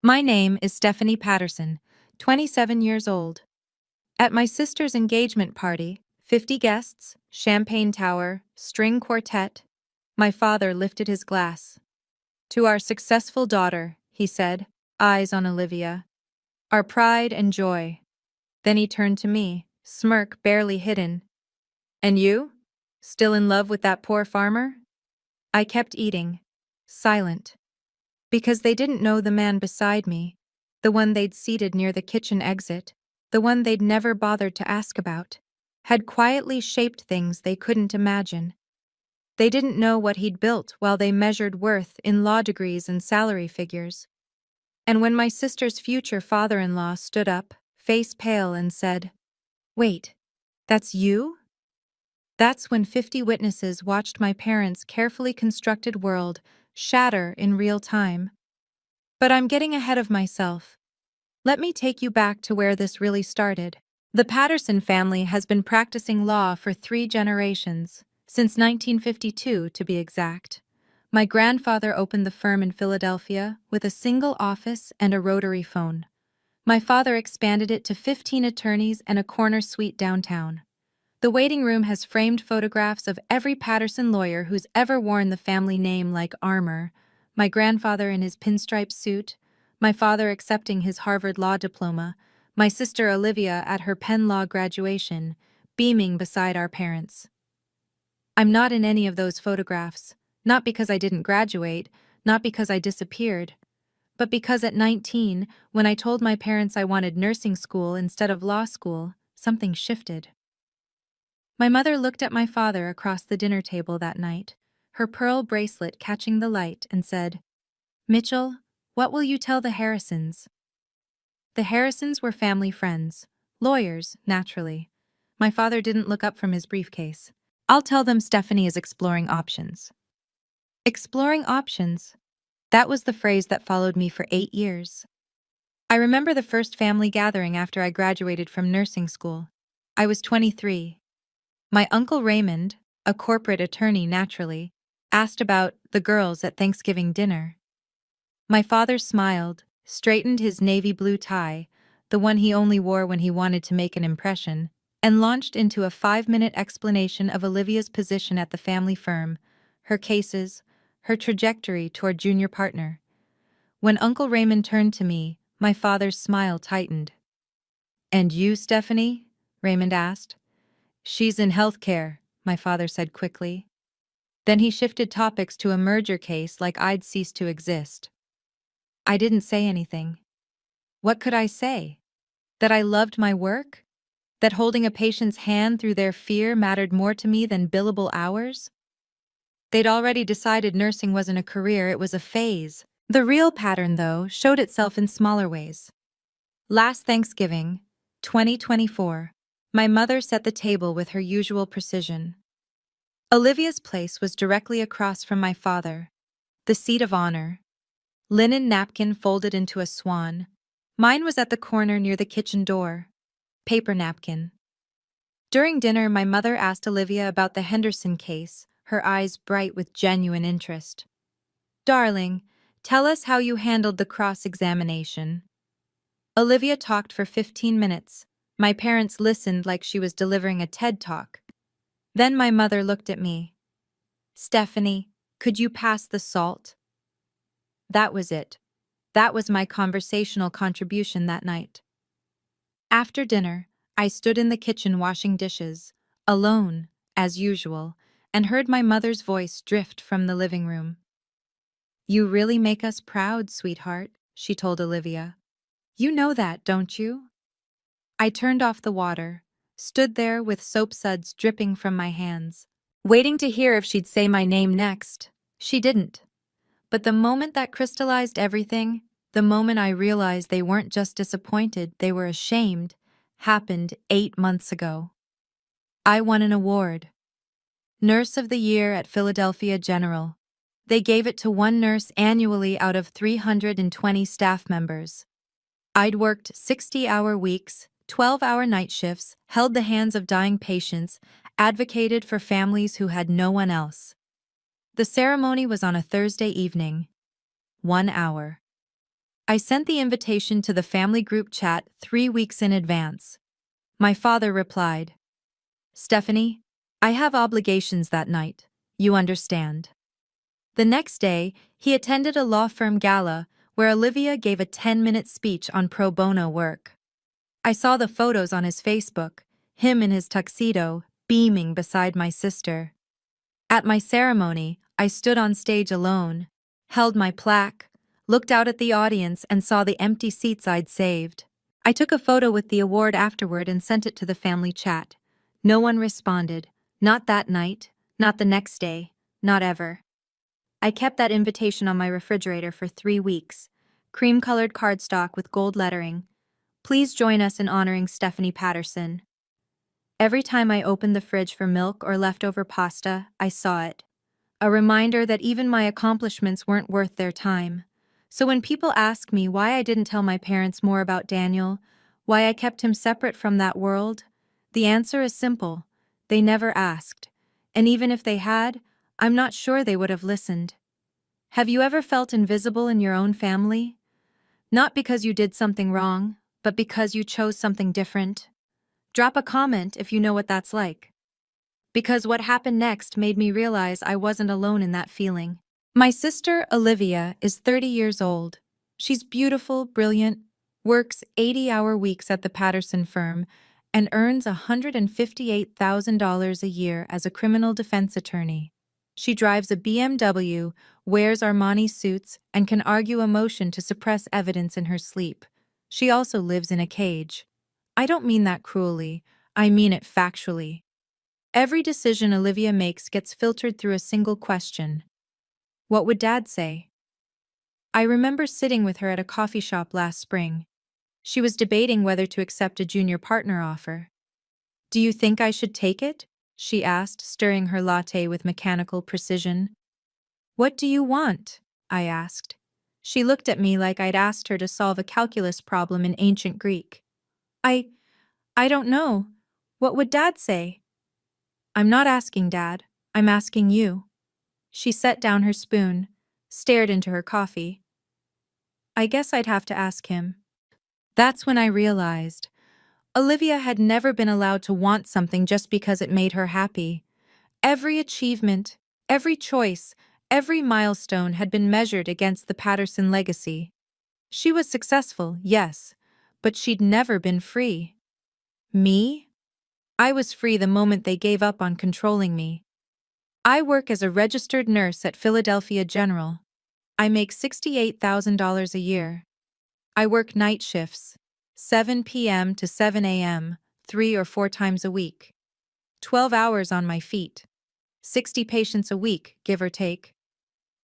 My name is Stephanie Patterson, 27 years old. At my sister's engagement party, 50 guests, champagne tower, string quartet, my father lifted his glass. To our successful daughter, he said, eyes on Olivia. Our pride and joy. Then he turned to me, smirk barely hidden. And you? Still in love with that poor farmer? I kept eating, silent. Because they didn't know the man beside me, the one they'd seated near the kitchen exit, the one they'd never bothered to ask about, had quietly shaped things they couldn't imagine. They didn't know what he'd built while they measured worth in law degrees and salary figures. And when my sister's future father-in-law stood up, face pale, and said, "Wait, that's you?" That's when 50 witnesses watched my parents' carefully constructed world shatter in real time. But I'm getting ahead of myself. Let me take you back to where this really started. The Patterson family has been practicing law for 3 generations, since 1952 to be exact. My grandfather opened the firm in Philadelphia with a single office and a rotary phone. My father expanded it to 15 attorneys and a corner suite downtown. The waiting room has framed photographs of every Patterson lawyer who's ever worn the family name like armor. My grandfather in his pinstripe suit, my father accepting his Harvard law diploma, my sister Olivia at her Penn Law graduation, beaming beside our parents. I'm not in any of those photographs, not because I didn't graduate, not because I disappeared, but because at 19, when I told my parents I wanted nursing school instead of law school, something shifted. My mother looked at my father across the dinner table that night, her pearl bracelet catching the light, and said, "Mitchell, what will you tell the Harrisons?" The Harrisons were family friends, lawyers, naturally. My father didn't look up from his briefcase. "I'll tell them Stephanie is exploring options." Exploring options. That was the phrase that followed me for 8 years. I remember the first family gathering after I graduated from nursing school. I was 23. My Uncle Raymond, a corporate attorney naturally, asked about the girls at Thanksgiving dinner. My father smiled, straightened his navy blue tie, the one he only wore when he wanted to make an impression, and launched into a 5-minute explanation of Olivia's position at the family firm, her cases, her trajectory toward junior partner. When Uncle Raymond turned to me, my father's smile tightened. "And you, Stephanie?" Raymond asked. "She's in healthcare," my father said quickly. Then he shifted topics to a merger case like I'd ceased to exist. I didn't say anything. What could I say? That I loved my work? That holding a patient's hand through their fear mattered more to me than billable hours? They'd already decided nursing wasn't a career, it was a phase. The real pattern, though, showed itself in smaller ways. Last Thanksgiving, 2024, my mother set the table with her usual precision. Olivia's place was directly across from my father, the seat of honor. Linen napkin folded into a swan. Mine was at the corner near the kitchen door. Paper napkin. During dinner, my mother asked Olivia about the Henderson case, her eyes bright with genuine interest. "Darling, tell us how you handled the cross-examination." Olivia talked for 15 minutes. My parents listened like she was delivering a TED Talk. Then my mother looked at me. "Stephanie, could you pass the salt?" That was it. That was my conversational contribution that night. After dinner, I stood in the kitchen washing dishes, alone, as usual, and heard my mother's voice drift from the living room. "You really make us proud, sweetheart," she told Olivia. "You know that, don't you?" I turned off the water, stood there with soap suds dripping from my hands, waiting to hear if she'd say my name next. She didn't. But the moment that crystallized everything, the moment I realized they weren't just disappointed, they were ashamed, happened 8 months ago. I won an award. Nurse of the Year at Philadelphia General. They gave it to one nurse annually out of 320 staff members. I'd worked 60-hour weeks, 12-hour night shifts, held the hands of dying patients, advocated for families who had no one else. The ceremony was on a Thursday evening. 1 hour. I sent the invitation to the family group chat 3 weeks in advance. My father replied, "Stephanie, I have obligations that night. You understand." The next day, he attended a law firm gala where Olivia gave a 10-minute speech on pro bono work. I saw the photos on his Facebook, him in his tuxedo, beaming beside my sister. At my ceremony, I stood on stage alone, held my plaque, looked out at the audience and saw the empty seats I'd saved. I took a photo with the award afterward and sent it to the family chat. No one responded. Not that night, not the next day, not ever. I kept that invitation on my refrigerator for 3 weeks. Cream-colored cardstock with gold lettering. "Please join us in honoring Stephanie Patterson." Every time I opened the fridge for milk or leftover pasta, I saw it. A reminder that even my accomplishments weren't worth their time. So when people ask me why I didn't tell my parents more about Daniel, why I kept him separate from that world, the answer is simple. They never asked. And even if they had, I'm not sure they would have listened. Have you ever felt invisible in your own family? Not because you did something wrong, but because you chose something different? Drop a comment if you know what that's like. Because what happened next made me realize I wasn't alone in that feeling. My sister, Olivia, is 30 years old. She's beautiful, brilliant, works 80-hour weeks at the Patterson firm, and earns $158,000 a year as a criminal defense attorney. She drives a BMW, wears Armani suits, and can argue a motion to suppress evidence in her sleep. She also lives in a cage. I don't mean that cruelly, I mean it factually. Every decision Olivia makes gets filtered through a single question. What would Dad say? I remember sitting with her at a coffee shop last spring. She was debating whether to accept a junior partner offer. "Do you think I should take it?" she asked, stirring her latte with mechanical precision. "What do you want?" I asked. She looked at me like I'd asked her to solve a calculus problem in ancient Greek. I don't know. What would Dad say?" "I'm not asking Dad. I'm asking you." She set down her spoon, stared into her coffee. "I guess I'd have to ask him." That's when I realized Olivia had never been allowed to want something just because it made her happy. Every achievement, every choice, every milestone had been measured against the Patterson legacy. She was successful, yes, but she'd never been free. Me? I was free the moment they gave up on controlling me. I work as a registered nurse at Philadelphia General. I make $68,000 a year. I work night shifts, 7 p.m. to 7 a.m., 3 or 4 times a week. 12 hours on my feet. 60 patients a week, give or take.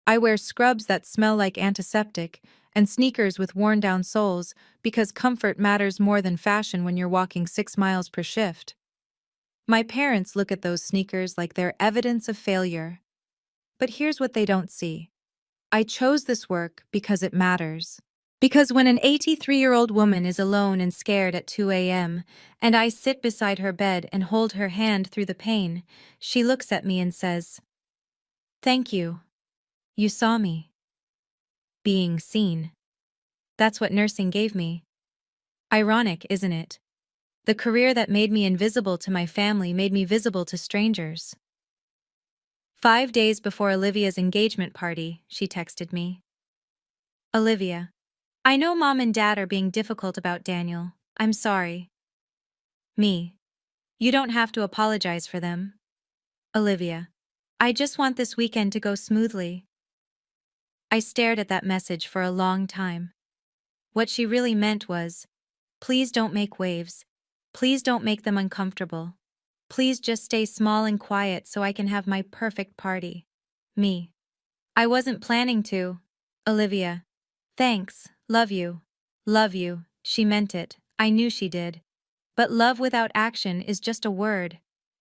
I wear scrubs that smell like antiseptic and sneakers with worn-down soles because comfort matters more than fashion when you're walking 6 miles per shift. My parents look at those sneakers like they're evidence of failure. But here's what they don't see. I chose this work because it matters. Because when an 83-year-old woman is alone and scared at 2 a.m., and I sit beside her bed and hold her hand through the pain, she looks at me and says, "Thank you. You saw me." Being seen. That's what nursing gave me. Ironic, isn't it? The career that made me invisible to my family made me visible to strangers. 5 days before Olivia's engagement party, she texted me. "Olivia, I know Mom and Dad are being difficult about Daniel. I'm sorry." Me. "You don't have to apologize for them." Olivia. "I just want this weekend to go smoothly." I stared at that message for a long time. What she really meant was, please don't make waves. Please don't make them uncomfortable. Please just stay small and quiet so I can have my perfect party. Me. "I wasn't planning to." Olivia. "Thanks, love you." Love you, she meant it, I knew she did. But love without action is just a word.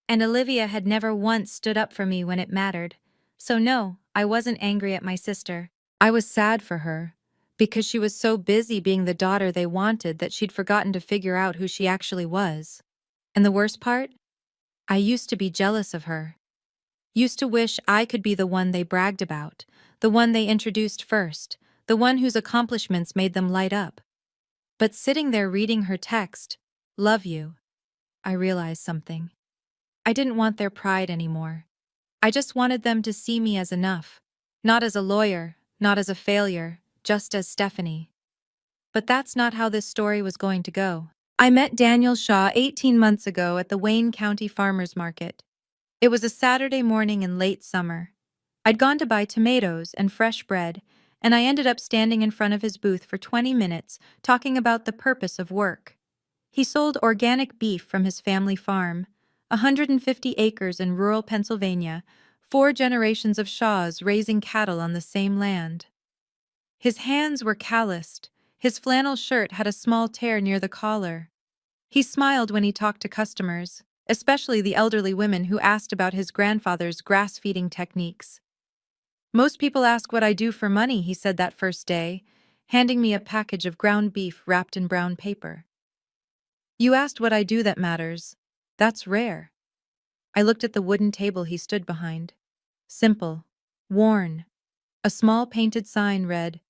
And Olivia had never once stood up for me when it mattered. So no, I wasn't angry at my sister. I was sad for her, because she was so busy being the daughter they wanted that she'd forgotten to figure out who she actually was. And the worst part? I used to be jealous of her. Used to wish I could be the one they bragged about, the one they introduced first, the one whose accomplishments made them light up. But sitting there reading her text, "Love you," I realized something. I didn't want their pride anymore. I just wanted them to see me as enough. Not as a lawyer, not as a failure, just as Stephanie. But that's not how this story was going to go. I met Daniel Shaw 18 months ago at the Wayne County Farmers Market. It was a Saturday morning in late summer. I'd gone to buy tomatoes and fresh bread, and I ended up standing in front of his booth for 20 minutes talking about the purpose of work. He sold organic beef from his family farm, 150 acres in rural Pennsylvania, 4 generations of Shaws raising cattle on the same land. His hands were calloused. His flannel shirt had a small tear near the collar. He smiled when he talked to customers, especially the elderly women who asked about his grandfather's grass-feeding techniques. "Most people ask what I do for money," he said that first day, handing me a package of ground beef wrapped in brown paper. "You asked what I do that matters. That's rare." I looked at the wooden table he stood behind. Simple. Worn. A small painted sign read,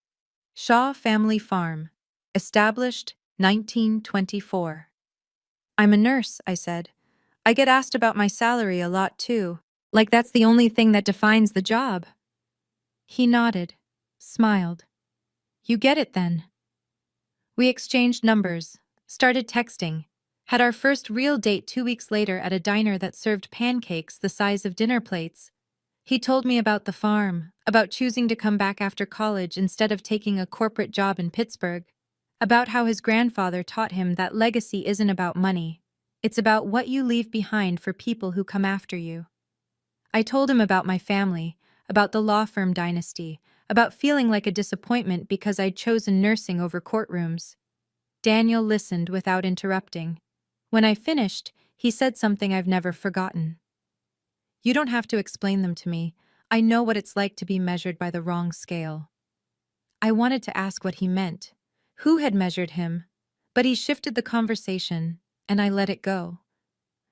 "Shaw Family Farm. Established 1924. "I'm a nurse," I said. "I get asked about my salary a lot too. Like that's the only thing that defines the job." He nodded, smiled. "You get it then." We exchanged numbers, started texting, had our first real date 2 weeks later at a diner that served pancakes the size of dinner plates. He told me about the farm, about choosing to come back after college instead of taking a corporate job in Pittsburgh, about how his grandfather taught him that legacy isn't about money. It's about what you leave behind for people who come after you. I told him about my family, about the law firm dynasty, about feeling like a disappointment because I'd chosen nursing over courtrooms. Daniel listened without interrupting. When I finished, he said something I've never forgotten. "You don't have to explain them to me. I know what it's like to be measured by the wrong scale." I wanted to ask what he meant. Who had measured him? But he shifted the conversation, and I let it go.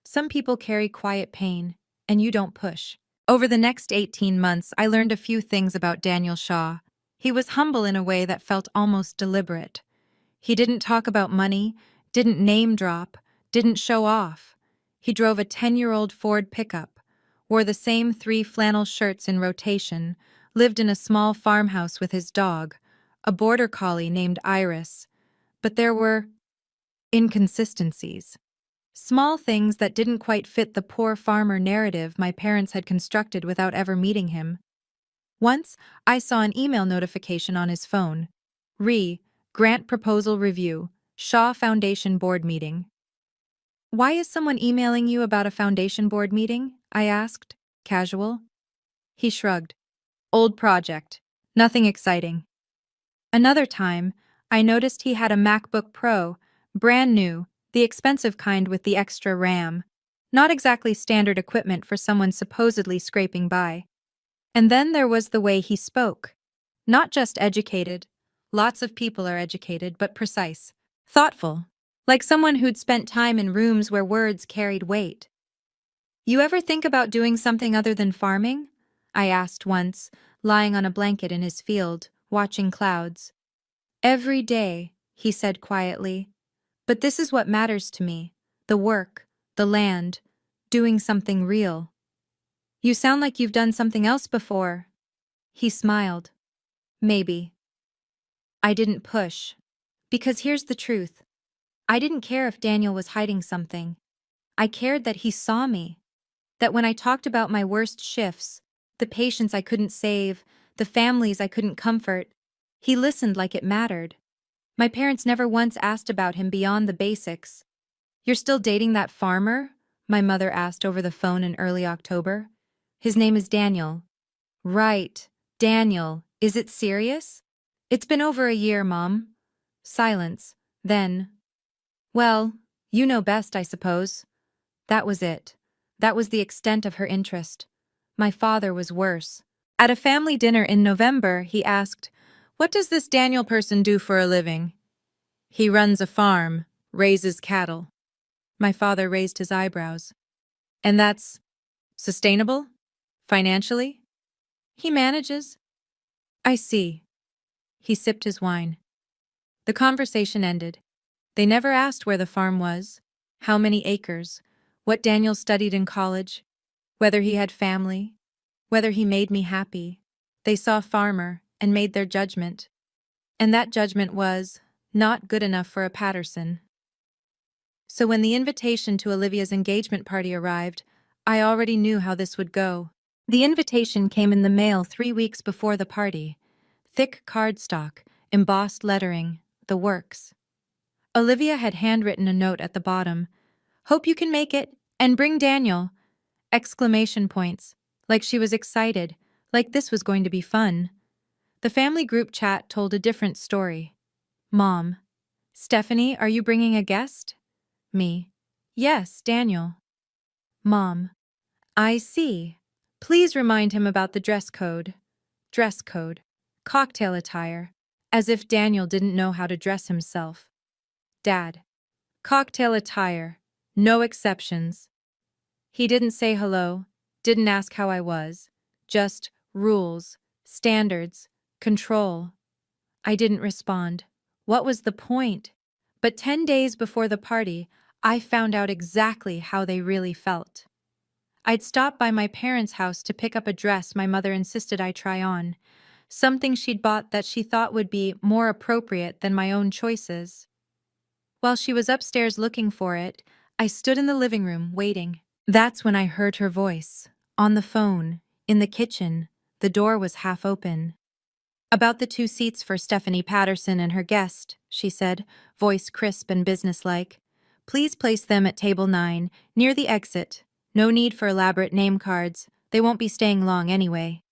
Some people carry quiet pain, and you don't push. Over the next 18 months, I learned a few things about Daniel Shaw. He was humble in a way that felt almost deliberate. He didn't talk about money, didn't name drop, didn't show off. He drove a 10-year-old Ford pickup, wore the same 3 flannel shirts in rotation, lived in a small farmhouse with his dog, a border collie named Iris. But there were inconsistencies. Small things that didn't quite fit the poor farmer narrative my parents had constructed without ever meeting him. Once, I saw an email notification on his phone. Grant Proposal Review, Shaw Foundation Board Meeting. "Why is someone emailing you about a foundation board meeting?" I asked, casual. He shrugged. "Old project. Nothing exciting." Another time, I noticed he had a MacBook Pro, brand new, the expensive kind with the extra RAM. Not exactly standard equipment for someone supposedly scraping by. And then there was the way he spoke. Not just educated. Lots of people are educated, but precise. Thoughtful. Like someone who'd spent time in rooms where words carried weight. "You ever think about doing something other than farming?" I asked once, lying on a blanket in his field, watching clouds. "Every day," he said quietly. "But this is what matters to me. The work, the land, doing something real." "You sound like you've done something else before." He smiled. "Maybe." I didn't push. Because here's the truth. I didn't care if Daniel was hiding something. I cared that he saw me. That when I talked about my worst shifts, the patients I couldn't save, the families I couldn't comfort, he listened like it mattered. My parents never once asked about him beyond the basics. "You're still dating that farmer?" my mother asked over the phone in early October. "His name is Daniel." "Right, Daniel. Is it serious?" "It's been over a year, Mom." Silence. Then, "Well, you know best, I suppose." That was it. That was the extent of her interest. My father was worse. At a family dinner in November, he asked, "What does this Daniel person do for a living?" "He runs a farm, raises cattle." My father raised his eyebrows. "And that's sustainable? Financially?" "He manages." "I see." He sipped his wine. The conversation ended. They never asked where the farm was, how many acres, what Daniel studied in college, whether he had family, whether he made me happy. They saw farmer and made their judgment. And that judgment was not good enough for a Patterson. So when the invitation to Olivia's engagement party arrived, I already knew how this would go. The invitation came in the mail 3 weeks before the party. Thick cardstock, embossed lettering, the works. Olivia had handwritten a note at the bottom. "Hope you can make it, and bring Daniel!" Exclamation points, like she was excited, like this was going to be fun. The family group chat told a different story. Mom: "Stephanie, are you bringing a guest?" Me: "Yes, Daniel." Mom: "I see. Please remind him about the dress code." Dress code. Cocktail attire. As if Daniel didn't know how to dress himself. Dad: "Cocktail attire. No exceptions." He didn't say hello, didn't ask how I was. Just rules, standards, control. I didn't respond. What was the point? But 10 days before the party, I found out exactly how they really felt. I'd stopped by my parents' house to pick up a dress my mother insisted I try on, something she'd bought that she thought would be more appropriate than my own choices. While she was upstairs looking for it, I stood in the living room waiting. That's when I heard her voice. On the phone, in the kitchen, the door was half open. "About the 2 seats for Stephanie Patterson and her guest," she said, voice crisp and businesslike. "Please place them at table 9, near the exit. No need for elaborate name cards. They won't be staying long anyway."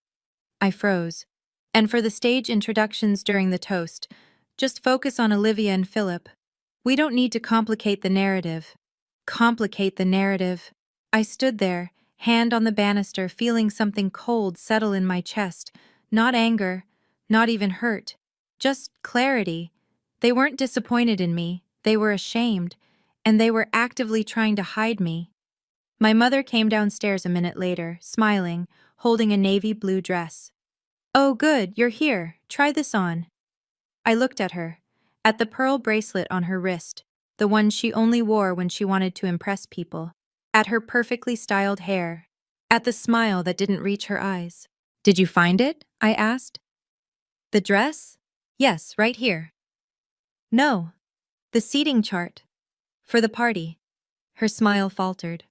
I froze. "And for the stage introductions during the toast, just focus on Olivia and Philip. We don't need to complicate the narrative." Complicate the narrative. I stood there, hand on the banister, feeling something cold settle in my chest. Not anger, not even hurt. Just clarity. They weren't disappointed in me, they were ashamed, and they were actively trying to hide me. My mother came downstairs a minute later, smiling, holding a navy blue dress. "Oh good, you're here. Try this on." I looked at her, at the pearl bracelet on her wrist, the one she only wore when she wanted to impress people, at her perfectly styled hair, at the smile that didn't reach her eyes. "Did you find it?" I asked. "The dress?" "Yes, right here." "No. The seating chart. For the party." Her smile faltered.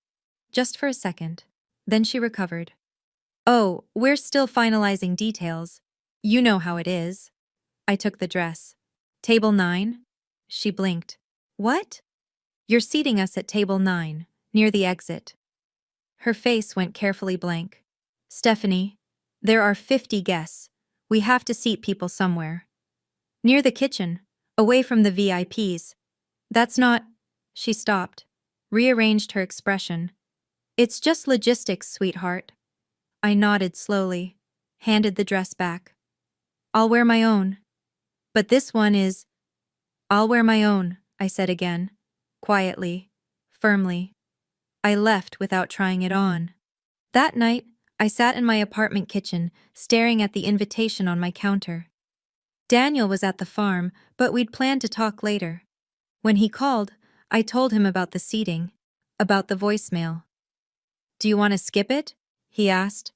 Just for a second. Then she recovered. "Oh, we're still finalizing details. You know how it is." I took the dress. "Table 9? She blinked. "What?" "You're seating us at table 9, near the exit." Her face went carefully blank. "Stephanie, there are 50 guests. We have to seat people somewhere. Near the kitchen, away from the VIPs. That's not..." She stopped, rearranged her expression. "It's just logistics, sweetheart." I nodded slowly, handed the dress back. "I'll wear my own." "But this one is..." "I'll wear my own," I said again, quietly, firmly. I left without trying it on. That night, I sat in my apartment kitchen, staring at the invitation on my counter. Daniel was at the farm, but we'd planned to talk later. When he called, I told him about the seating, about the voicemail. "Do you want to skip it?" he asked.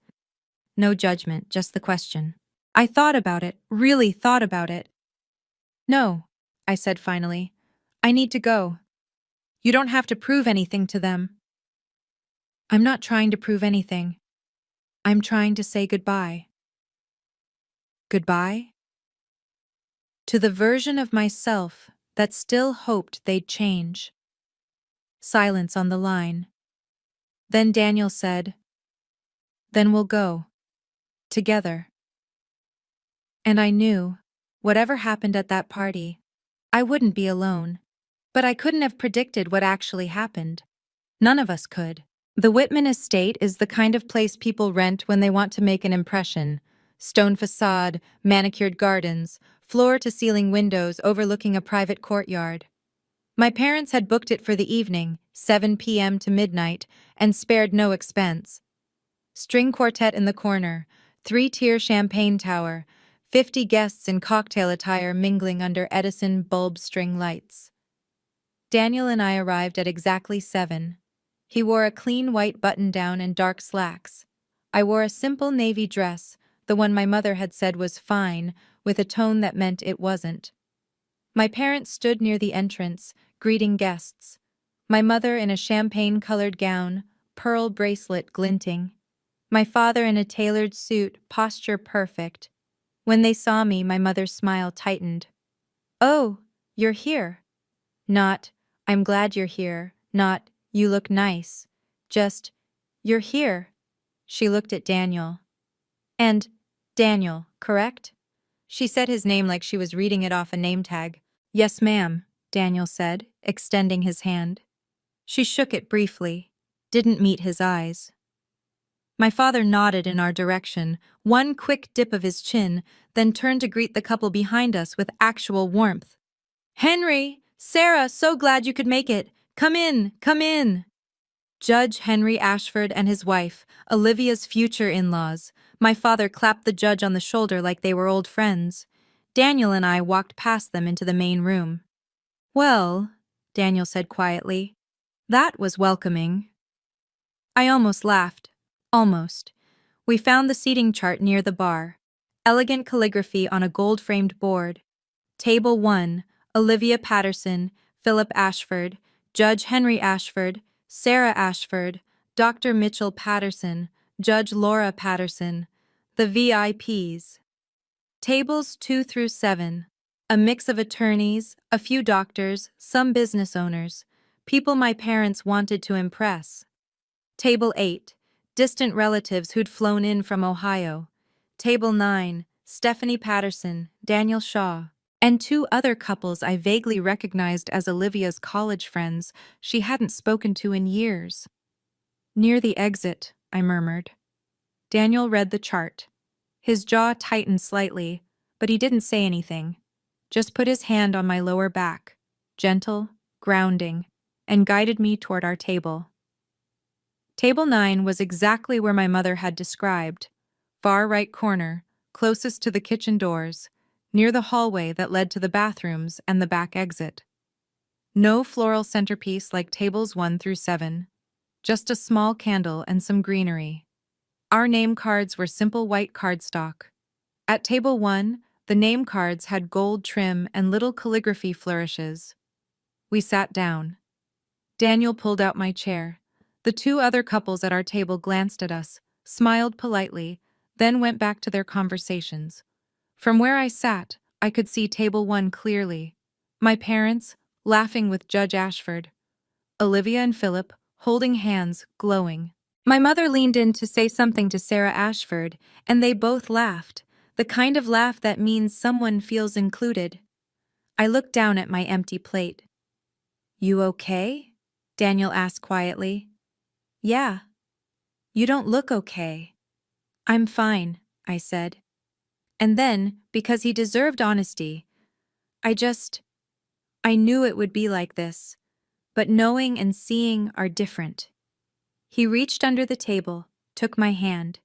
No judgment, just the question. I thought about it, really thought about it. "No," I said finally. "I need to go. You don't have to prove anything to them." "I'm not trying to prove anything. I'm trying to say goodbye." Goodbye? To the version of myself that still hoped they'd change. Silence on the line. Then Daniel said, "Then we'll go. Together." And I knew, whatever happened at that party, I wouldn't be alone. But I couldn't have predicted what actually happened. None of us could. The Whitman estate is the kind of place people rent when they want to make an impression. Stone facade, manicured gardens, floor-to-ceiling windows overlooking a private courtyard. My parents had booked it for the evening, 7 p.m. to midnight, and spared no expense. String quartet in the corner, 3-tier champagne tower, 50 guests in cocktail attire mingling under Edison bulb string lights. Daniel and I arrived at exactly 7. He wore a clean white button-down and dark slacks. I wore a simple navy dress, the one my mother had said was fine, with a tone that meant it wasn't. My parents stood near the entrance, greeting guests. My mother in a champagne-colored gown, pearl bracelet glinting. My father in a tailored suit, posture perfect. When they saw me, my mother's smile tightened. "Oh, you're here." Not, "I'm glad you're here," not, "You look nice." Just, "You're here." She looked at Daniel. "And Daniel, correct?" She said his name like she was reading it off a name tag. "Yes, ma'am," Daniel said, extending his hand. She shook it briefly, didn't meet his eyes. My father nodded in our direction, one quick dip of his chin, then turned to greet the couple behind us with actual warmth. "Henry! Sarah, so glad you could make it! Come in, come in!" Judge Henry Ashford and his wife, Olivia's future in-laws. My father clapped the judge on the shoulder like they were old friends. Daniel and I walked past them into the main room. "Well," Daniel said quietly, "that was welcoming." I almost laughed. Almost. We found the seating chart near the bar. Elegant calligraphy on a gold-framed board. Table 1, Olivia Patterson, Philip Ashford, Judge Henry Ashford, Sarah Ashford, Dr. Mitchell Patterson, Judge Laura Patterson, the VIPs. Tables 2 through 7, a mix of attorneys, a few doctors, some business owners, people my parents wanted to impress. Table 8, distant relatives who'd flown in from Ohio. Table 9, Stephanie Patterson, Daniel Shaw, and 2 other couples I vaguely recognized as Olivia's college friends she hadn't spoken to in years. "Near the exit," I murmured. Daniel read the chart. His jaw tightened slightly, but he didn't say anything. Just put his hand on my lower back, gentle, grounding, and guided me toward our table. Table 9 was exactly where my mother had described. Far right corner, closest to the kitchen doors, near the hallway that led to the bathrooms and the back exit. No floral centerpiece like tables 1 through 7. Just a small candle and some greenery. Our name cards were simple white cardstock. At table 1, the name cards had gold trim and little calligraphy flourishes. We sat down. Daniel pulled out my chair. The 2 other couples at our table glanced at us, smiled politely, then went back to their conversations. From where I sat, I could see table 1 clearly. My parents, laughing with Judge Ashford. Olivia and Philip, holding hands, glowing. My mother leaned in to say something to Sarah Ashford, and they both laughed, the kind of laugh that means someone feels included. I looked down at my empty plate. "You okay?" Daniel asked quietly. "Yeah." "You don't look okay." "I'm fine," I said. And then, because he deserved honesty, I knew it would be like this, but knowing and seeing are different. He reached under the table, took my hand,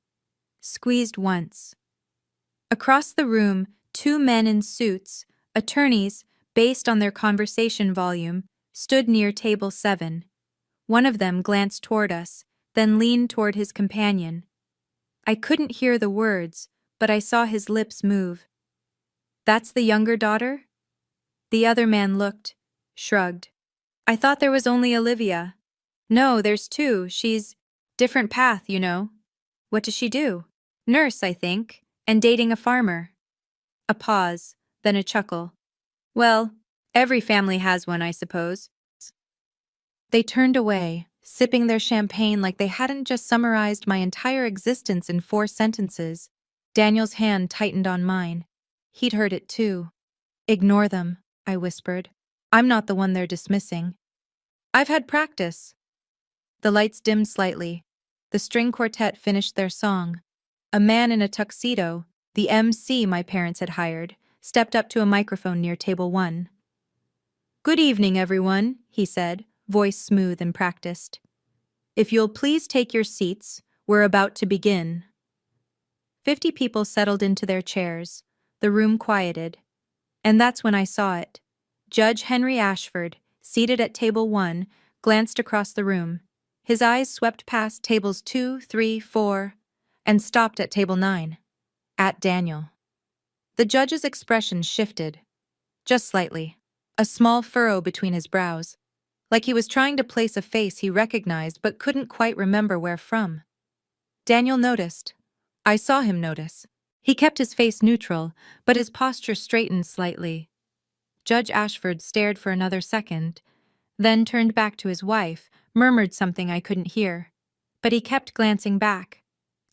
squeezed once. Across the room, 2 men in suits, attorneys, based on their conversation volume, stood near table 7. One of them glanced toward us, then leaned toward his companion. I couldn't hear the words, but I saw his lips move. "That's the younger daughter?" The other man looked, shrugged. "I thought there was only Olivia." "No, there's 2. She's different path, you know." "What does she do?" "Nurse, I think, and dating a farmer." A pause, then a chuckle. "Well, every family has one, I suppose." They turned away, sipping their champagne like they hadn't just summarized my entire existence in 4 sentences. Daniel's hand tightened on mine. He'd heard it too. "Ignore them," I whispered. "I'm not the one they're dismissing." "I've had practice." The lights dimmed slightly. The string quartet finished their song. A man in a tuxedo, the MC my parents had hired, stepped up to a microphone near table 1. "Good evening, everyone," he said, voice smooth and practiced. "If you'll please take your seats, we're about to begin." 50 people settled into their chairs. The room quieted. And that's when I saw it. Judge Henry Ashford, seated at table 1, glanced across the room. His eyes swept past tables 2, 3, 4, and stopped at table 9. At Daniel. The judge's expression shifted. Just slightly. A small furrow between his brows. Like he was trying to place a face he recognized but couldn't quite remember where from. Daniel noticed. I saw him notice. He kept his face neutral, but his posture straightened slightly. Judge Ashford stared for another second, then turned back to his wife, murmured something I couldn't hear. But he kept glancing back.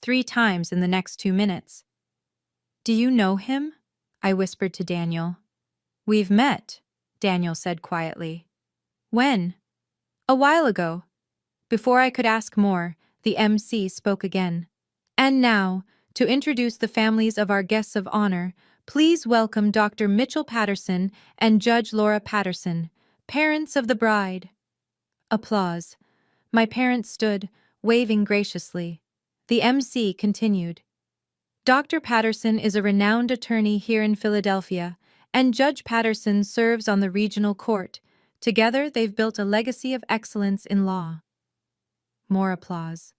3 times in the next 2 minutes. Do you know him? I whispered to Daniel. We've met, Daniel said quietly. When? A while ago. Before I could ask more, the MC spoke again. And now, to introduce the families of our guests of honor, please welcome Dr. Mitchell Patterson and Judge Laura Patterson, parents of the bride. Applause. My parents stood, waving graciously. The MC continued. Dr. Patterson is a renowned attorney here in Philadelphia, and Judge Patterson serves on the regional court. Together, they've built a legacy of excellence in law. More applause.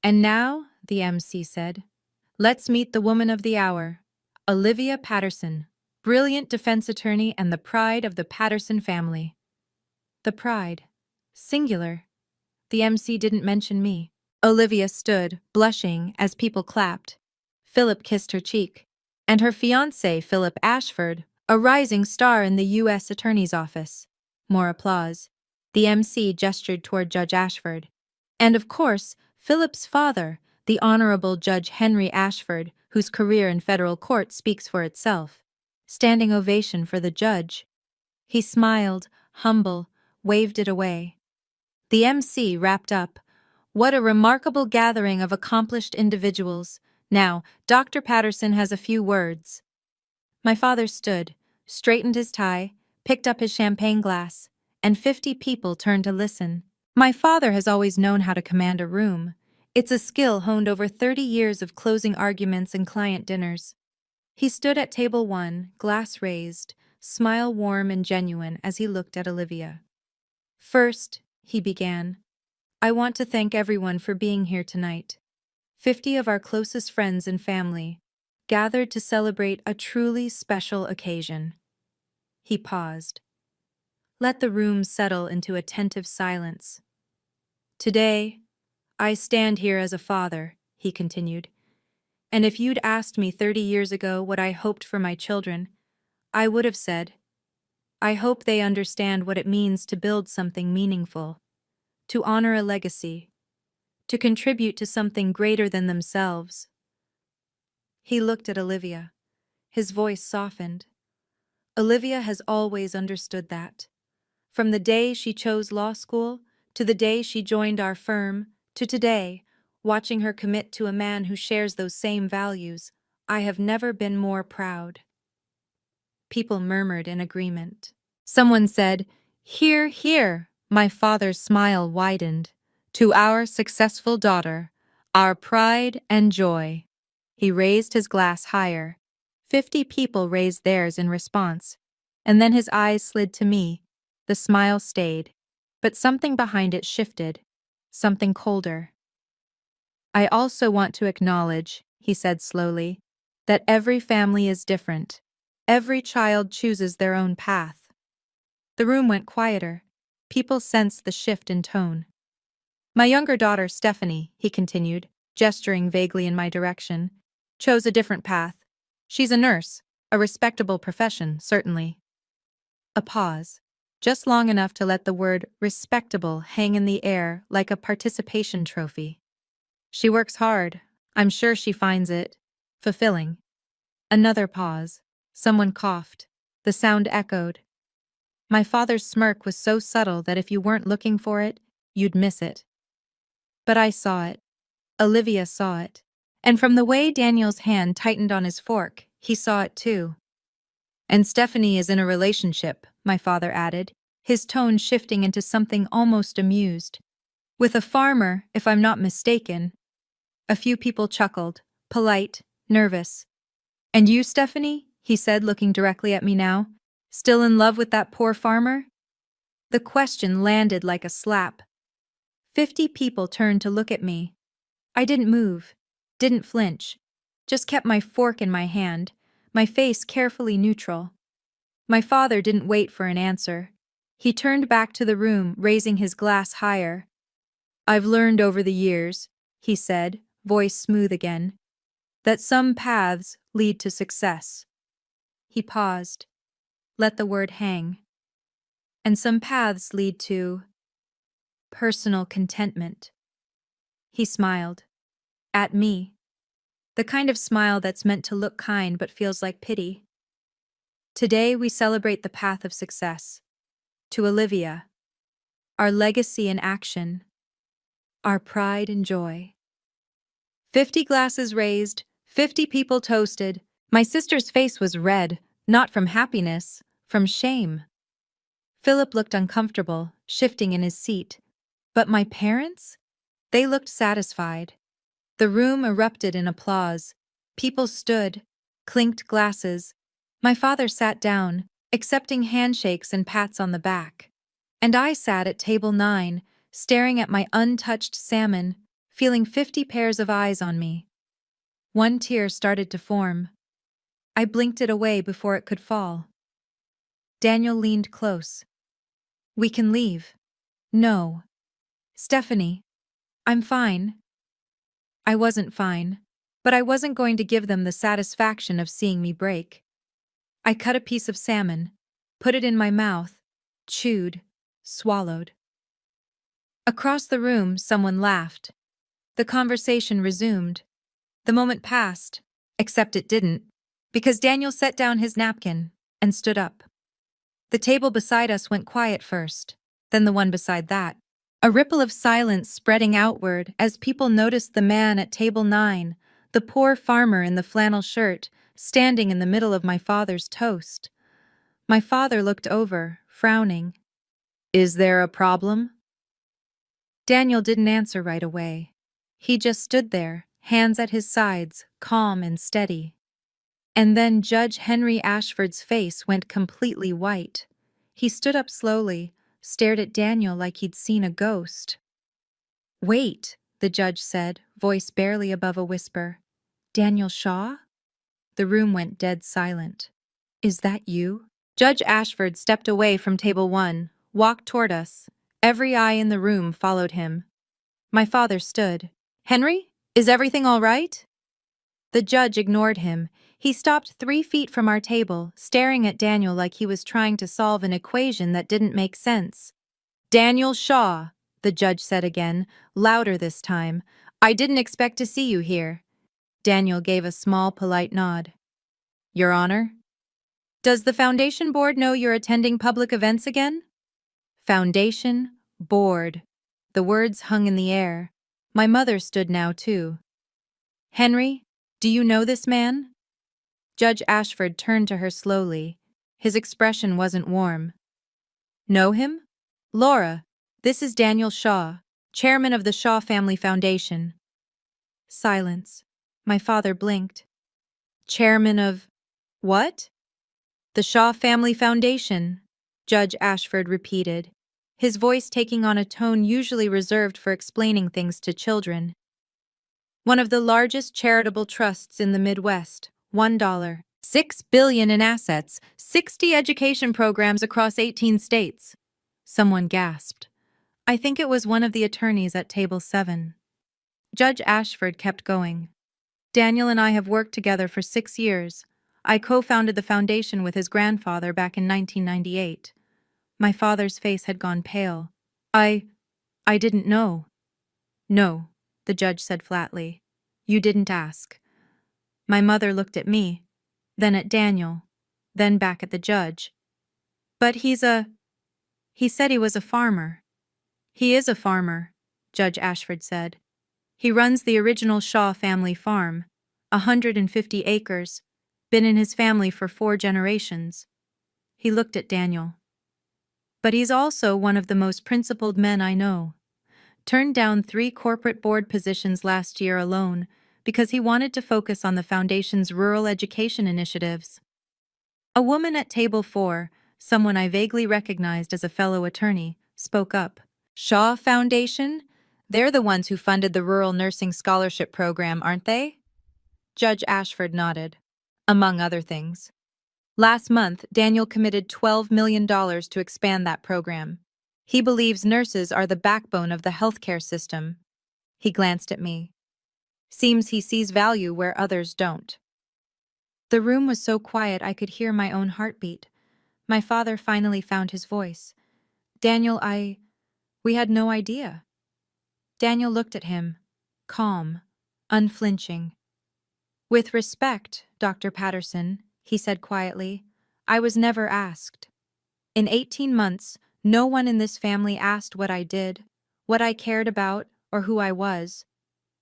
And now, the MC said, let's meet the woman of the hour, Olivia Patterson, brilliant defense attorney and the pride of the Patterson family. The pride. Singular. The MC didn't mention me. Olivia stood, blushing, as people clapped. Philip kissed her cheek. And her fiancé, Philip Ashford, a rising star in the U.S. Attorney's Office. More applause. The MC gestured toward Judge Ashford. And of course, Philip's father, the Honorable Judge Henry Ashford, whose career in federal court speaks for itself. Standing ovation for the judge. He smiled, humble, waved it away. The MC wrapped up. What a remarkable gathering of accomplished individuals. Now, Dr. Patterson has a few words. My father stood, straightened his tie, picked up his champagne glass, and 50 people turned to listen. My father has always known how to command a room. It's a skill honed over 30 years of closing arguments and client dinners. He stood at table 1, glass raised, smile warm and genuine as he looked at Olivia. First, he began, I want to thank everyone for being here tonight. 50 of our closest friends and family, gathered to celebrate a truly special occasion. He paused. Let the room settle into attentive silence. Today, I stand here as a father, he continued, and if you'd asked me 30 years ago what I hoped for my children, I would have said, I hope they understand what it means to build something meaningful, to honor a legacy, to contribute to something greater than themselves. He looked at Olivia. His voice softened. Olivia has always understood that. From the day she chose law school, to the day she joined our firm, to today, watching her commit to a man who shares those same values, I have never been more proud. People murmured in agreement. Someone said, Hear, hear. My father's smile widened. To our successful daughter, our pride and joy. He raised his glass higher. 50 people raised theirs in response. And then his eyes slid to me. The smile stayed, but something behind it shifted, something colder. I also want to acknowledge, he said slowly, that every family is different. Every child chooses their own path. The room went quieter. People sensed the shift in tone. My younger daughter, Stephanie, he continued, gesturing vaguely in my direction, chose a different path. She's a nurse, a respectable profession, certainly. A pause, just long enough to let the word respectable hang in the air like a participation trophy. She works hard. I'm sure she finds it fulfilling. Another pause. Someone coughed. The sound echoed. My father's smirk was so subtle that if you weren't looking for it, you'd miss it. But I saw it. Olivia saw it. And from the way Daniel's hand tightened on his fork, he saw it too. And Stephanie is in a relationship, my father added, his tone shifting into something almost amused. With a farmer, if I'm not mistaken. A few people chuckled, polite, nervous. And you, Stephanie? He said, looking directly at me now. Still in love with that poor farmer? The question landed like a slap. 50 people turned to look at me. I didn't move, didn't flinch, just kept my fork in my hand, my face carefully neutral. My father didn't wait for an answer. He turned back to the room, raising his glass higher. I've learned over the years, he said, voice smooth again, that some paths lead to success. He paused, let the word hang. And some paths lead to personal contentment. He smiled. At me. The kind of smile that's meant to look kind but feels like pity. Today we celebrate the path of success. To Olivia. Our legacy in action. Our pride and joy. 50 glasses raised, 50 people toasted. My sister's face was red, not from happiness, from shame. Philip looked uncomfortable, shifting in his seat. But my parents? They looked satisfied. The room erupted in applause. People stood, clinked glasses. My father sat down, accepting handshakes and pats on the back. And I sat at table 9, staring at my untouched salmon, feeling 50 pairs of eyes on me. One tear started to form. I blinked it away before it could fall. Daniel leaned close. We can leave. No. Stephanie. I'm fine. I wasn't fine, but I wasn't going to give them the satisfaction of seeing me break. I cut a piece of salmon, put it in my mouth, chewed, swallowed. Across the room, someone laughed. The conversation resumed. The moment passed, except it didn't, because Daniel set down his napkin and stood up. The table beside us went quiet first, then the one beside that. A ripple of silence spreading outward as people noticed the man at table 9, the poor farmer in the flannel shirt, standing in the middle of my father's toast. My father looked over, frowning. Is there a problem? Daniel didn't answer right away. He just stood there, hands at his sides, calm and steady. And then Judge Henry Ashford's face went completely white. He stood up slowly, stared at Daniel like he'd seen a ghost. Wait, the judge said, voice barely above a whisper. Daniel Shaw? The room went dead silent. Is that you? Judge Ashford stepped away from table 1, walked toward us. Every eye in the room followed him. My father stood. Henry, is everything all right? The judge ignored him. He stopped 3 feet from our table, staring at Daniel like he was trying to solve an equation that didn't make sense. Daniel Shaw, the judge said again, louder this time. I didn't expect to see you here. Daniel gave a small, polite nod. Your Honor? Does the Foundation Board know you're attending public events again? Foundation, Board. The words hung in the air. My mother stood now, too. Henry, do you know this man? Judge Ashford turned to her slowly. His expression wasn't warm. Know him? Laura, this is Daniel Shaw, chairman of the Shaw Family Foundation. Silence. My father blinked. Chairman of what? The Shaw Family Foundation, Judge Ashford repeated, his voice taking on a tone usually reserved for explaining things to children. One of the largest charitable trusts in the Midwest, $1, $6 billion in assets, 60 education programs across 18 states. Someone gasped. I think it was one of the attorneys at table 7. Judge Ashford kept going. Daniel and I have worked together for 6 years. I co-founded the foundation with his grandfather back in 1998. My father's face had gone pale. I didn't know. No, the judge said flatly. You didn't ask. My mother looked at me, then at Daniel, then back at the judge. But he said he was a farmer. He is a farmer, Judge Ashford said. He runs the original Shaw family farm, 150 acres, been in his family for 4 generations. He looked at Daniel. But he's also one of the most principled men I know. Turned down 3 corporate board positions last year alone because he wanted to focus on the Foundation's rural education initiatives. A woman at table 4, someone I vaguely recognized as a fellow attorney, spoke up. Shaw Foundation? They're the ones who funded the Rural Nursing Scholarship Program, aren't they? Judge Ashford nodded. Among other things. Last month, Daniel committed $12 million to expand that program. He believes nurses are the backbone of the healthcare system. He glanced at me. Seems he sees value where others don't. The room was so quiet I could hear my own heartbeat. My father finally found his voice. Daniel, we had no idea. Daniel looked at him, calm, unflinching. With respect, Dr. Patterson, he said quietly, I was never asked. In 18 months, no one in this family asked what I did, what I cared about, or who I was.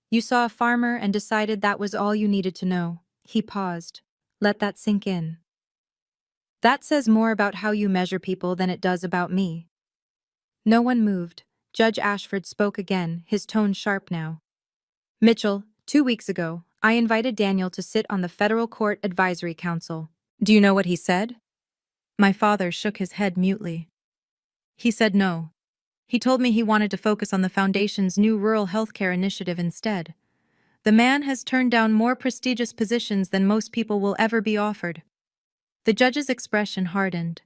You saw a farmer and decided that was all you needed to know. He paused. Let that sink in. That says more about how you measure people than it does about me. No one moved. Judge Ashford spoke again, his tone sharp now. Mitchell, 2 weeks ago, I invited Daniel to sit on the Federal Court Advisory Council. Do you know what he said? My father shook his head mutely. He said no. He told me he wanted to focus on the Foundation's new rural healthcare initiative instead. The man has turned down more prestigious positions than most people will ever be offered. The judge's expression hardened.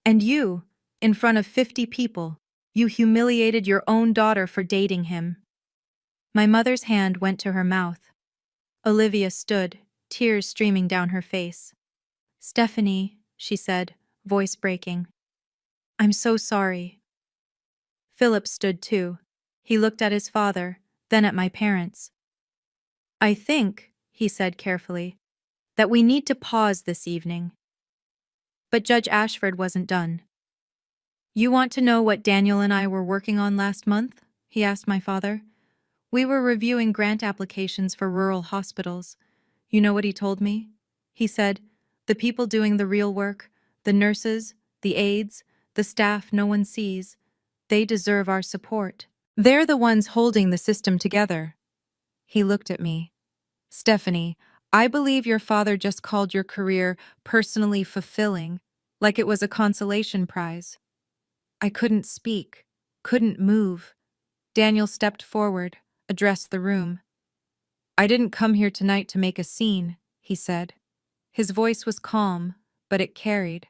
And you, in front of 50 people, you humiliated your own daughter for dating him. My mother's hand went to her mouth. Olivia stood, tears streaming down her face. Stephanie, she said, voice breaking. I'm so sorry. Philip stood too. He looked at his father, then at my parents. I think, he said carefully, that we need to pause this evening. But Judge Ashford wasn't done. You want to know what Daniel and I were working on last month? He asked my father. We were reviewing grant applications for rural hospitals. You know what he told me? He said, the people doing the real work, the nurses, the aides, the staff no one sees, they deserve our support. They're the ones holding the system together. He looked at me. Stephanie, I believe your father just called your career personally fulfilling, like it was a consolation prize. I couldn't speak, couldn't move. Daniel stepped forward, addressed the room. I didn't come here tonight to make a scene, he said. His voice was calm, but it carried.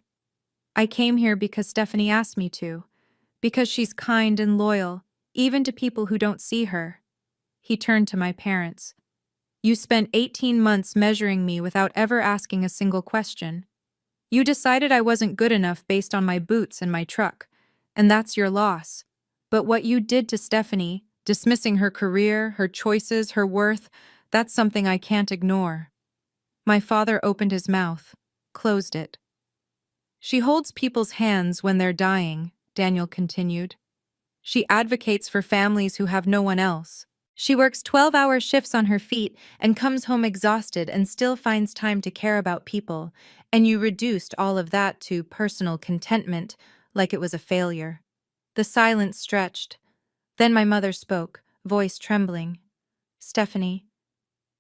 I came here because Stephanie asked me to, because she's kind and loyal, even to people who don't see her. He turned to my parents. You spent 18 months measuring me without ever asking a single question. You decided I wasn't good enough based on my boots and my truck, and that's your loss. But what you did to Stephanie, dismissing her career, her choices, her worth, that's something I can't ignore. My father opened his mouth, closed it. She holds people's hands when they're dying, Daniel continued. She advocates for families who have no one else. She works 12-hour shifts on her feet and comes home exhausted and still finds time to care about people, and you reduced all of that to personal contentment, like it was a failure. The silence stretched. Then my mother spoke, voice trembling. Stephanie,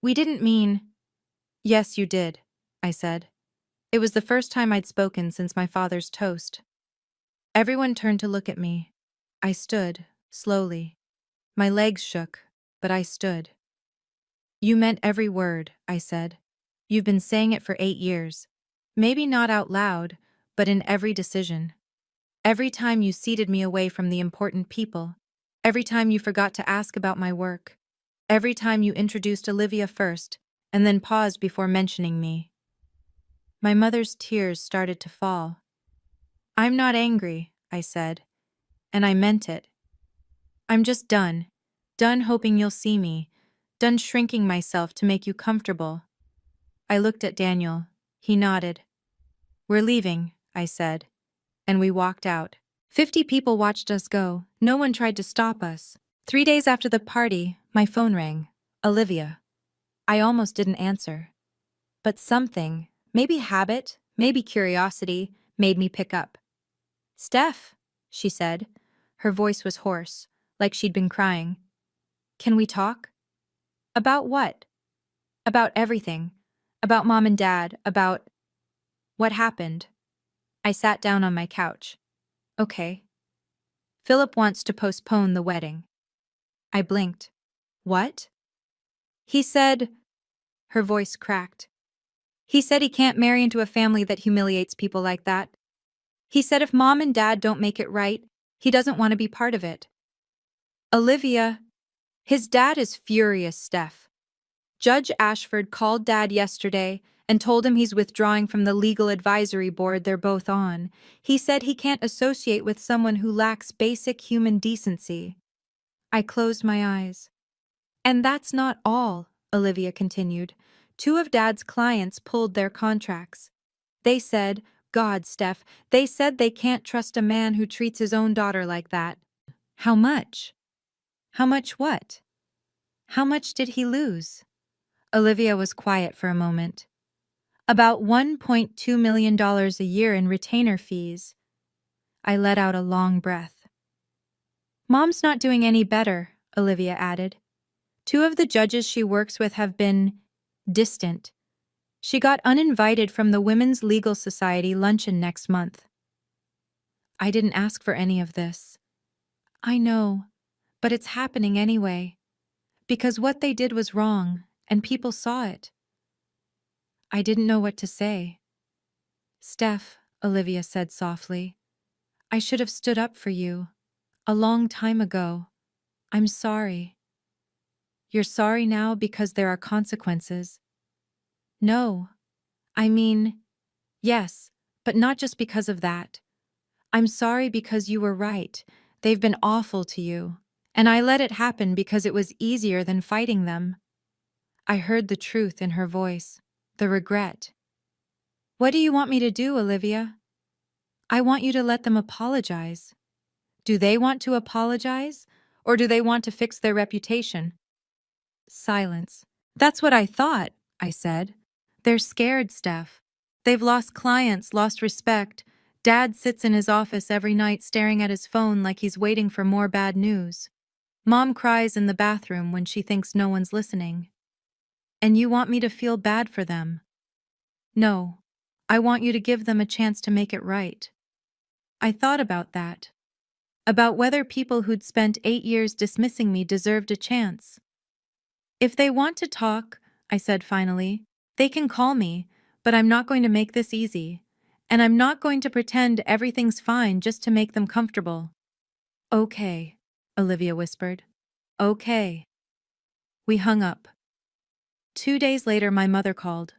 we didn't mean... Yes, you did, I said. It was the first time I'd spoken since my father's toast. Everyone turned to look at me. I stood, slowly. My legs shook, but I stood. You meant every word, I said. You've been saying it for 8 years. Maybe not out loud, but in every decision. Every time you seated me away from the important people. Every time you forgot to ask about my work. Every time you introduced Olivia first, and then paused before mentioning me. My mother's tears started to fall. I'm not angry, I said, and I meant it. I'm just done hoping you'll see me, done shrinking myself to make you comfortable. I looked at Daniel. He nodded. We're leaving, I said, and we walked out. 50 people watched us go. No one tried to stop us. 3 days after the party, my phone rang. Olivia. I almost didn't answer. But something, maybe habit, maybe curiosity, made me pick up. Steph, she said. Her voice was hoarse, like she'd been crying. Can we talk? About what? About everything. About mom and dad, about what happened. I sat down on my couch. Okay. Philip wants to postpone the wedding. I blinked. What? He said, her voice cracked. He said he can't marry into a family that humiliates people like that. He said if mom and dad don't make it right, he doesn't want to be part of it. Olivia, his dad is furious, Steph. Judge Ashford called Dad yesterday and told him he's withdrawing from the legal advisory board they're both on. He said he can't associate with someone who lacks basic human decency. I closed my eyes. And that's not all, Olivia continued. 2 of Dad's clients pulled their contracts. They said, God, Steph, they said they can't trust a man who treats his own daughter like that. How much? How much what? How much did he lose? Olivia was quiet for a moment. About $1.2 million a year in retainer fees. I let out a long breath. Mom's not doing any better, Olivia added. 2 of the judges she works with have been distant. She got uninvited from the Women's Legal Society luncheon next month. I didn't ask for any of this. I know, but it's happening anyway. Because what they did was wrong, and people saw it. I didn't know what to say. Steph, Olivia said softly, I should have stood up for you. A long time ago. I'm sorry. You're sorry now because there are consequences. No. I mean, yes, but not just because of that. I'm sorry because you were right. They've been awful to you. And I let it happen because it was easier than fighting them. I heard the truth in her voice, the regret. What do you want me to do, Olivia? I want you to let them apologize. Do they want to apologize, or do they want to fix their reputation? Silence. That's what I thought, I said. They're scared, Steph. They've lost clients, lost respect. Dad sits in his office every night staring at his phone like he's waiting for more bad news. Mom cries in the bathroom when she thinks no one's listening. And you want me to feel bad for them? No. I want you to give them a chance to make it right. I thought about that. About whether people who'd spent 8 years dismissing me deserved a chance. If they want to talk, I said finally, they can call me, but I'm not going to make this easy. And I'm not going to pretend everything's fine just to make them comfortable. Okay, Olivia whispered. Okay. We hung up. 2 days later, my mother called.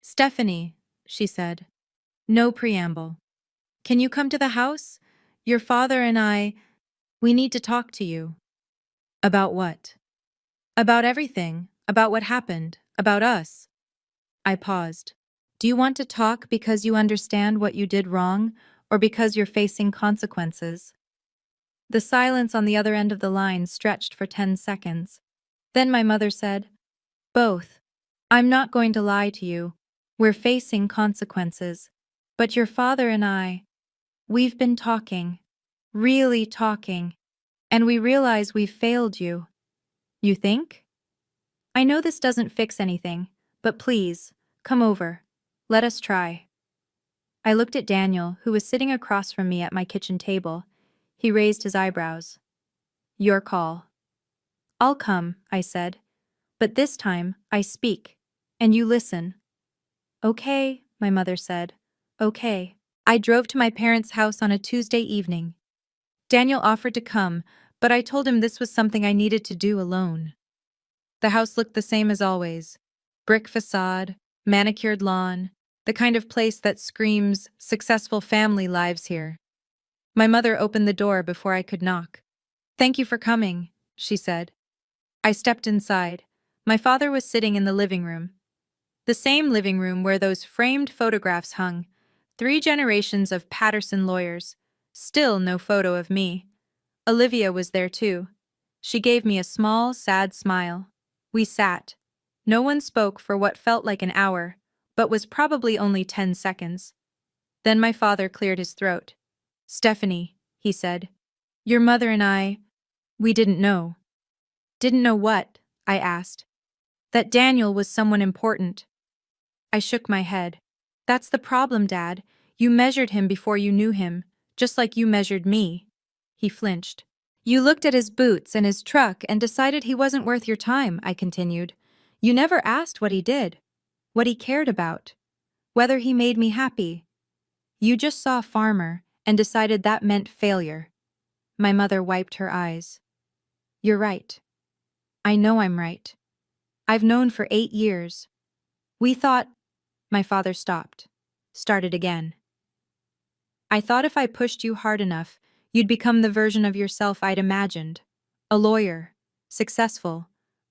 Stephanie, she said. No preamble. Can you come to the house? Your father and we need to talk to you. About what? About everything, about what happened, about us. I paused. Do you want to talk because you understand what you did wrong, or because you're facing consequences? The silence on the other end of the line stretched for 10 seconds. Then my mother said, Both. I'm not going to lie to you. We're facing consequences. But your father and we've been talking. Really talking. And we realize we've failed you. You think? I know this doesn't fix anything, but please, come over. Let us try. I looked at Daniel, who was sitting across from me at my kitchen table. He raised his eyebrows. Your call. I'll come, I said. But this time, I speak. And you listen. Okay, my mother said. Okay. I drove to my parents' house on a Tuesday evening. Daniel offered to come, but I told him this was something I needed to do alone. The house looked the same as always. Brick facade, manicured lawn, the kind of place that screams successful family lives here. My mother opened the door before I could knock. Thank you for coming, she said. I stepped inside. My father was sitting in the living room. The same living room where those framed photographs hung. 3 generations of Patterson lawyers. Still no photo of me. Olivia was there too. She gave me a small, sad smile. We sat. No one spoke for what felt like an hour, but was probably only 10 seconds. Then my father cleared his throat. Stephanie, he said. Your mother and we didn't know. Didn't know what? I asked. That Daniel was someone important. I shook my head. That's the problem, Dad. You measured him before you knew him, just like you measured me. He flinched. You looked at his boots and his truck and decided he wasn't worth your time, I continued. You never asked what he did, what he cared about, whether he made me happy. You just saw a farmer and decided that meant failure. My mother wiped her eyes. You're right. I know I'm right. I've known for 8 years. We thought. My father stopped. Started again. I thought if I pushed you hard enough, you'd become the version of yourself I'd imagined. A lawyer. Successful.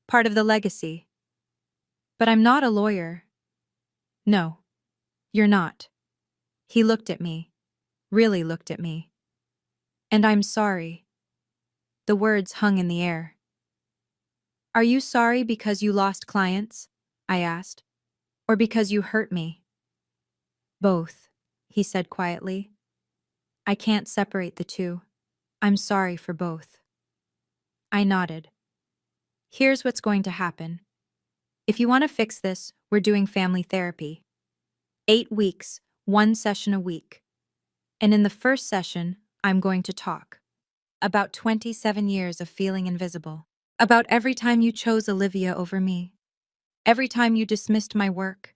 Part of the legacy. But I'm not a lawyer. No. You're not. He looked at me. Really looked at me. And I'm sorry. The words hung in the air. Are you sorry because you lost clients? I asked. Or because you hurt me? Both, he said quietly. I can't separate the two. I'm sorry for both. I nodded. Here's what's going to happen. If you want to fix this, we're doing family therapy. 8 weeks, 1 session a week. And in the first session, I'm going to talk about 27 years of feeling invisible. About every time you chose Olivia over me. Every time you dismissed my work.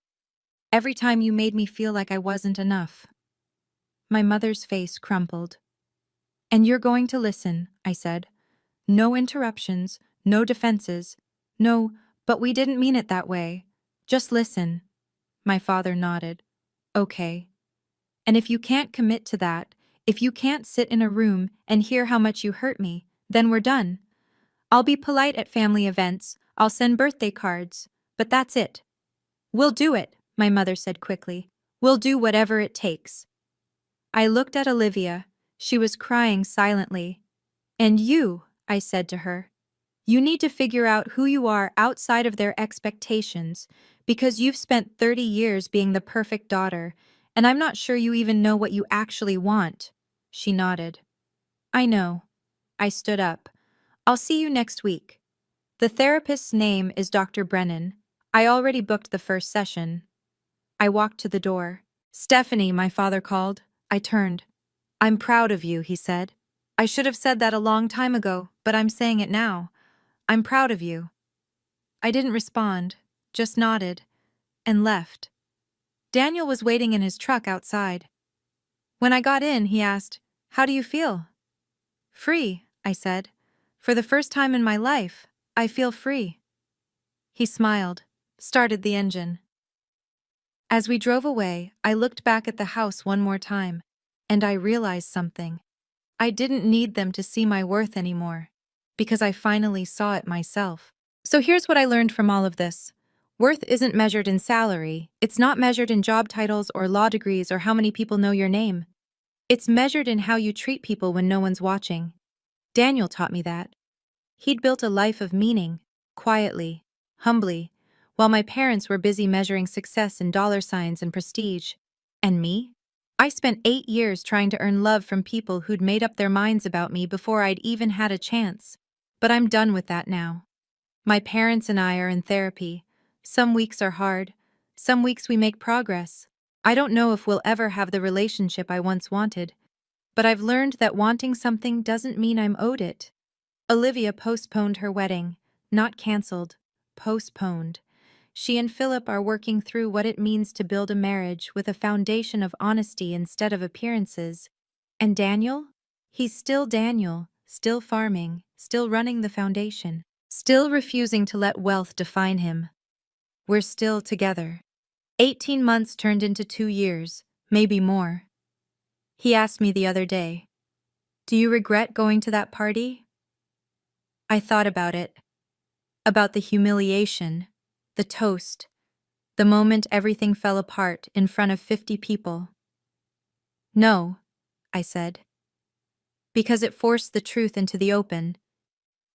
Every time you made me feel like I wasn't enough. My mother's face crumpled. And you're going to listen, I said. No interruptions, no defenses. No, but we didn't mean it that way. Just listen. My father nodded. Okay. And if you can't commit to that, if you can't sit in a room and hear how much you hurt me, then we're done. I'll be polite at family events, I'll send birthday cards, but that's it. We'll do it, my mother said quickly. We'll do whatever it takes. I looked at Olivia. She was crying silently. And you, I said to her, you need to figure out who you are outside of their expectations, because you've spent 30 years being the perfect daughter, and I'm not sure you even know what you actually want. She nodded. I know. I stood up. I'll see you next week. The therapist's name is Dr. Brennan. I already booked the first session. I walked to the door. Stephanie, my father called. I turned. I'm proud of you, he said. I should have said that a long time ago, but I'm saying it now. I'm proud of you. I didn't respond, just nodded, and left. Daniel was waiting in his truck outside. When I got in, he asked, How do you feel? Free, I said. For the first time in my life, I feel free. He smiled, started the engine. As we drove away, I looked back at the house one more time, and I realized something. I didn't need them to see my worth anymore, because I finally saw it myself. So here's what I learned from all of this. Worth isn't measured in salary, it's not measured in job titles or law degrees or how many people know your name. It's measured in how you treat people when no one's watching. Daniel taught me that. He'd built a life of meaning, quietly, humbly, while my parents were busy measuring success in dollar signs and prestige. And me? I spent 8 years trying to earn love from people who'd made up their minds about me before I'd even had a chance. But I'm done with that now. My parents and I are in therapy. Some weeks are hard. Some weeks we make progress. I don't know if we'll ever have the relationship I once wanted, but I've learned that wanting something doesn't mean I'm owed it. Olivia postponed her wedding, not canceled, postponed. She and Philip are working through what it means to build a marriage with a foundation of honesty instead of appearances. And Daniel? He's still Daniel, still farming, still running the foundation, still refusing to let wealth define him. We're still together. 18 months turned into 2 years, maybe more. He asked me the other day, Do you regret going to that party? I thought about it. About the humiliation, the toast, the moment everything fell apart in front of 50 people. No, I said. Because it forced the truth into the open.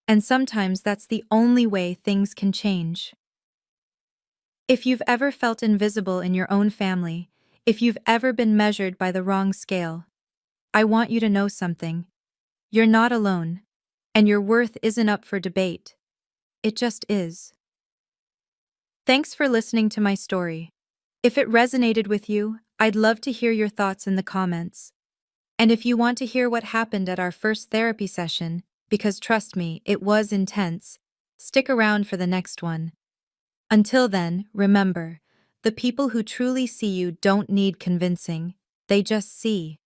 And sometimes that's the only way things can change. If you've ever felt invisible in your own family, if you've ever been measured by the wrong scale, I want you to know something. You're not alone, and your worth isn't up for debate. It just is. Thanks for listening to my story. If it resonated with you, I'd love to hear your thoughts in the comments. And if you want to hear what happened at our first therapy session, because trust me, it was intense, stick around for the next one. Until then, remember, the people who truly see you don't need convincing, they just see.